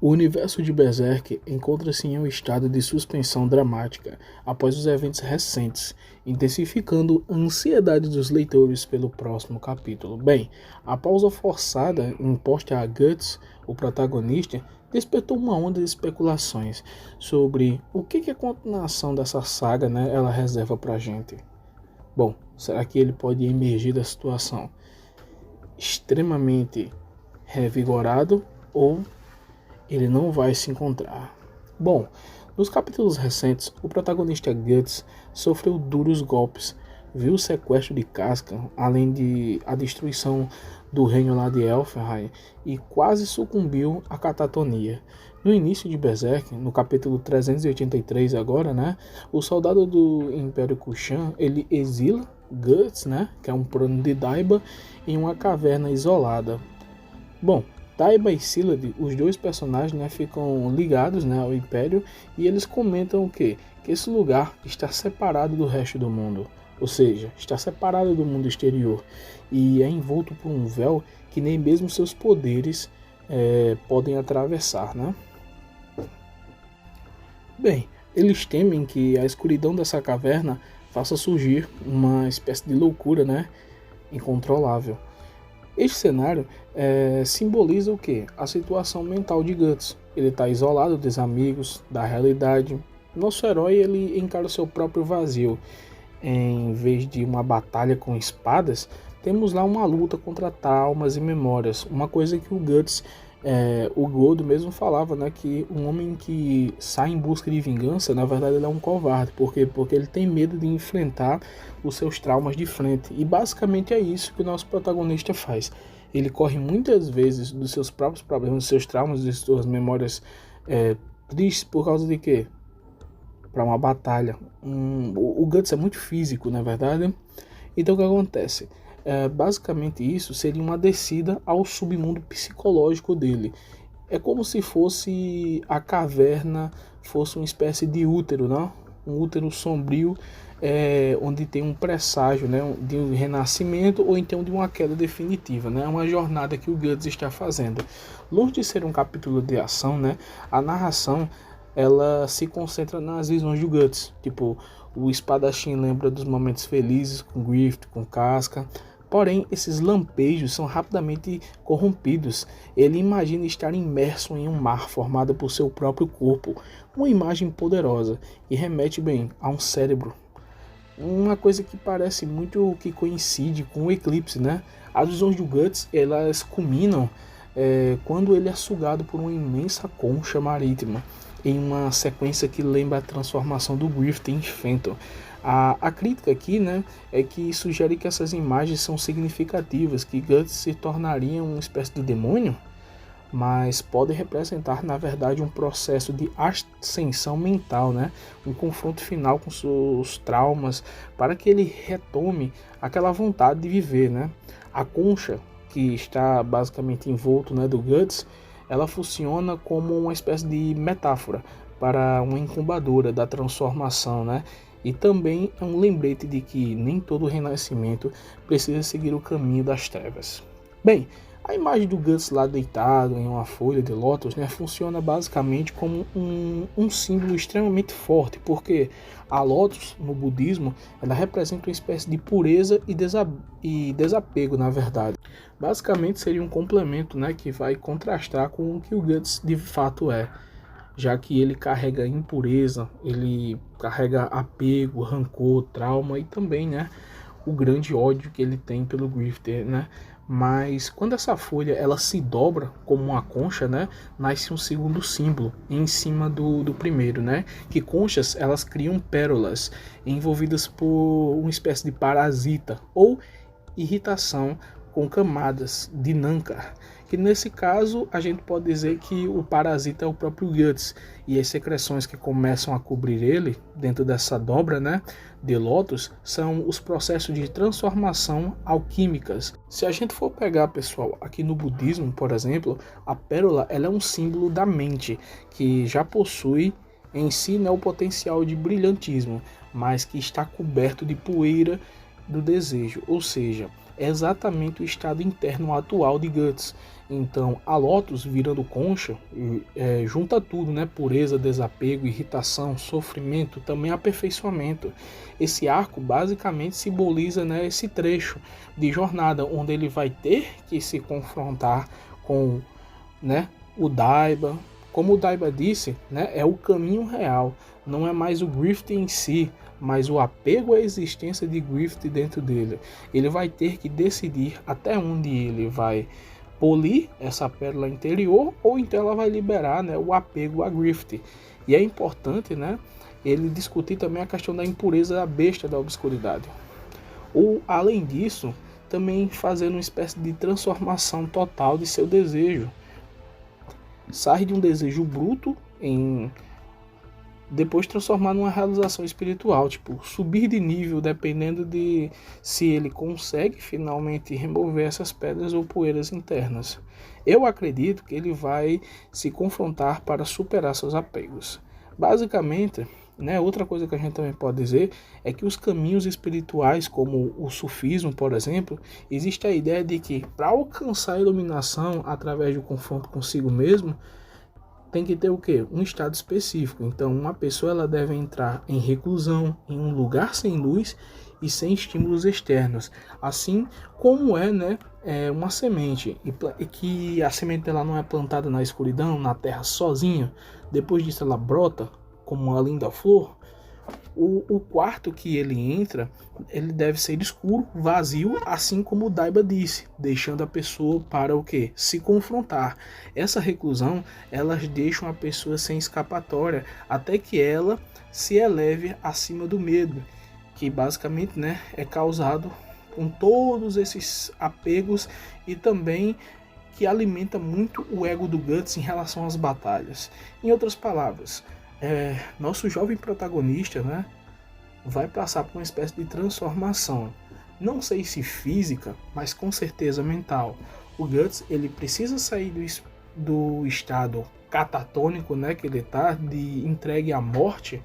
O universo de Berserk encontra-se em um estado de suspensão dramática após os eventos recentes, intensificando a ansiedade dos leitores pelo próximo capítulo. Bem, a pausa forçada imposta a Guts, o protagonista, despertou uma onda de especulações sobre o que a continuação dessa saga, ela reserva pra gente. Bom, será que ele pode emergir da situação extremamente revigorado ou ele não vai se encontrar? Bom, nos capítulos recentes, o protagonista Guts sofreu duros golpes, viu o sequestro de Casca, além de a destruição do reino lá de Elfenheim, e quase sucumbiu à catatonia. No início de Berserk, no capítulo 383 agora, o soldado do Império Kushan, ele exila Guts, que é um plano de Daiba, em uma caverna isolada. Bom, Daiba e Scyllad, os dois personagens, ficam ligados, ao Império, e eles comentam o quê? Que esse lugar está separado do resto do mundo, ou seja, está separado do mundo exterior e é envolto por um véu que nem mesmo seus poderes podem atravessar, Bem, eles temem que a escuridão dessa caverna faça surgir uma espécie de loucura, incontrolável. Este cenário simboliza o que? A situação mental de Guts. Ele está isolado dos amigos, da realidade. Nosso herói ele encara o seu próprio vazio. Em vez de uma batalha com espadas, temos lá uma luta contra traumas e memórias. Uma coisa que o Guts, o Godo mesmo falava, que um homem que sai em busca de vingança, na verdade ele é um covarde. Por quê? Porque ele tem medo de enfrentar os seus traumas de frente. E basicamente é isso que o nosso protagonista faz. Ele corre muitas vezes dos seus próprios problemas, dos seus traumas, das suas memórias tristes por causa de quê? Para uma batalha. O Guts é muito físico, na verdade. Então o que acontece? Basicamente isso seria uma descida ao submundo psicológico dele. É como se fosse a caverna, fosse uma espécie de útero, um útero sombrio, onde tem um presságio, de um renascimento ou então de uma queda definitiva. É uma jornada que o Guts está fazendo. Longe de ser um capítulo de ação, a narração ela se concentra nas visões do Guts. Tipo, o espadachim lembra dos momentos felizes com Griffith, com Casca. Porém, esses lampejos são rapidamente corrompidos. Ele imagina estar imerso em um mar formado por seu próprio corpo. Uma imagem poderosa e remete bem a um cérebro. Uma coisa que parece muito que coincide com o eclipse, As visões do Guts, elas culminam quando ele é sugado por uma imensa concha marítima, em uma sequência que lembra a transformação do Griffith em Fenton. A crítica aqui, é que sugere que essas imagens são significativas, que Guts se tornaria uma espécie de demônio, mas pode representar, na verdade, um processo de ascensão mental, um confronto final com seus traumas, para que ele retome aquela vontade de viver, A concha, que está basicamente envolto, do Guts, ela funciona como uma espécie de metáfora para uma incubadora da transformação, E também é um lembrete de que nem todo renascimento precisa seguir o caminho das trevas. Bem, a imagem do Guts lá deitado em uma folha de lótus, funciona basicamente como um símbolo extremamente forte, porque a lótus no budismo ela representa uma espécie de pureza e desapego, na verdade. Basicamente seria um complemento, que vai contrastar com o que o Guts de fato é, já que ele carrega impureza, ele carrega apego, rancor, trauma e também, o grande ódio que ele tem pelo Griffith, Mas quando essa folha ela se dobra como uma concha, nasce um segundo símbolo em cima do primeiro, Que conchas elas criam pérolas envolvidas por uma espécie de parasita ou irritação com camadas de nâncar, que nesse caso a gente pode dizer que o parasita é o próprio Guts, e as secreções que começam a cobrir ele dentro dessa dobra, de lótus, são os processos de transformação alquímicas. Se a gente for pegar, pessoal, aqui no budismo, por exemplo, a pérola ela é um símbolo da mente, que já possui em si o potencial de brilhantismo, mas que está coberto de poeira do desejo, ou seja, é exatamente o estado interno atual de Guts. Então, a Lotus, virando concha, junta tudo, né? Pureza, desapego, irritação, sofrimento, também aperfeiçoamento. Esse arco basicamente simboliza, né, esse trecho de jornada, onde ele vai ter que se confrontar com, né, o Daiba. Como o Daiba disse, né, é o caminho real, não é mais o Griffith em si, mas o apego à existência de Griffith dentro dele. Ele vai ter que decidir até onde ele vai polir essa pérola interior, ou então ela vai liberar, né, o apego a Griffith. E é importante, né, ele discutir também a questão da impureza da besta da obscuridade. Ou, além disso, também fazendo uma espécie de transformação total de seu desejo. Sai de um desejo bruto em depois transformar numa realização espiritual, tipo, subir de nível dependendo de se ele consegue finalmente remover essas pedras ou poeiras internas. Eu acredito que ele vai se confrontar para superar seus apegos. Basicamente, né, outra coisa que a gente também pode dizer é que os caminhos espirituais, como o sufismo, por exemplo, existe a ideia de que para alcançar a iluminação através do confronto consigo mesmo, tem que ter o quê? Um estado específico. Então, uma pessoa ela deve entrar em reclusão, em um lugar sem luz e sem estímulos externos. Assim como né, uma semente, e que a semente ela não é plantada na escuridão, na terra sozinha. Depois disso ela brota como uma linda flor. O quarto que ele entra, ele deve ser escuro, vazio, assim como o Daiba disse, deixando a pessoa para o quê? Se confrontar. Essa reclusão, elas deixam a pessoa sem escapatória, até que ela se eleve acima do medo, que basicamente, né, é causado com todos esses apegos e também que alimenta muito o ego do Guts em relação às batalhas. Em outras palavras, nosso jovem protagonista, né, vai passar por uma espécie de transformação. Não sei se física, mas com certeza mental. O Guts ele precisa sair do estado catatônico, né, que ele está, de entregue à morte,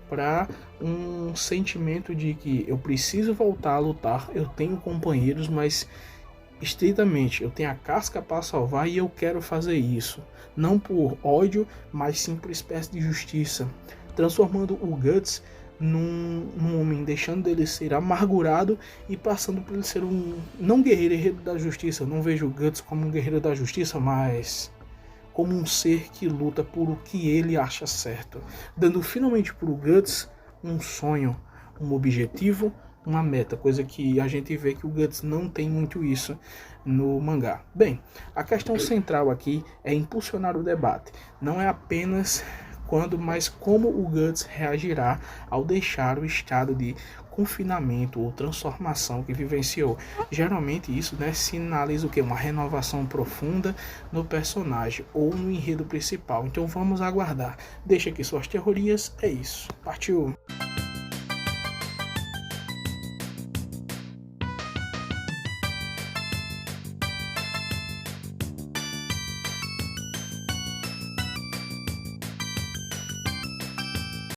para um sentimento de que eu preciso voltar a lutar, eu tenho companheiros, mas estritamente, eu tenho a casca para salvar e eu quero fazer isso. Não por ódio, mas sim por espécie de justiça. Transformando o Guts num homem, deixando dele ser amargurado e passando por ele ser um, não guerreiro da justiça. Eu não vejo o Guts como um guerreiro da justiça, mas como um ser que luta por o que ele acha certo. Dando finalmente para o Guts um sonho, um objetivo, uma meta, coisa que a gente vê que o Guts não tem muito isso no mangá. Bem, a questão central aqui é impulsionar o debate, não é apenas quando, mas como o Guts reagirá ao deixar o estado de confinamento ou transformação que vivenciou. Geralmente isso, né, sinaliza o que? Uma renovação profunda no personagem ou no enredo principal. Então vamos aguardar. Deixa aqui suas teorias, é isso. Partiu!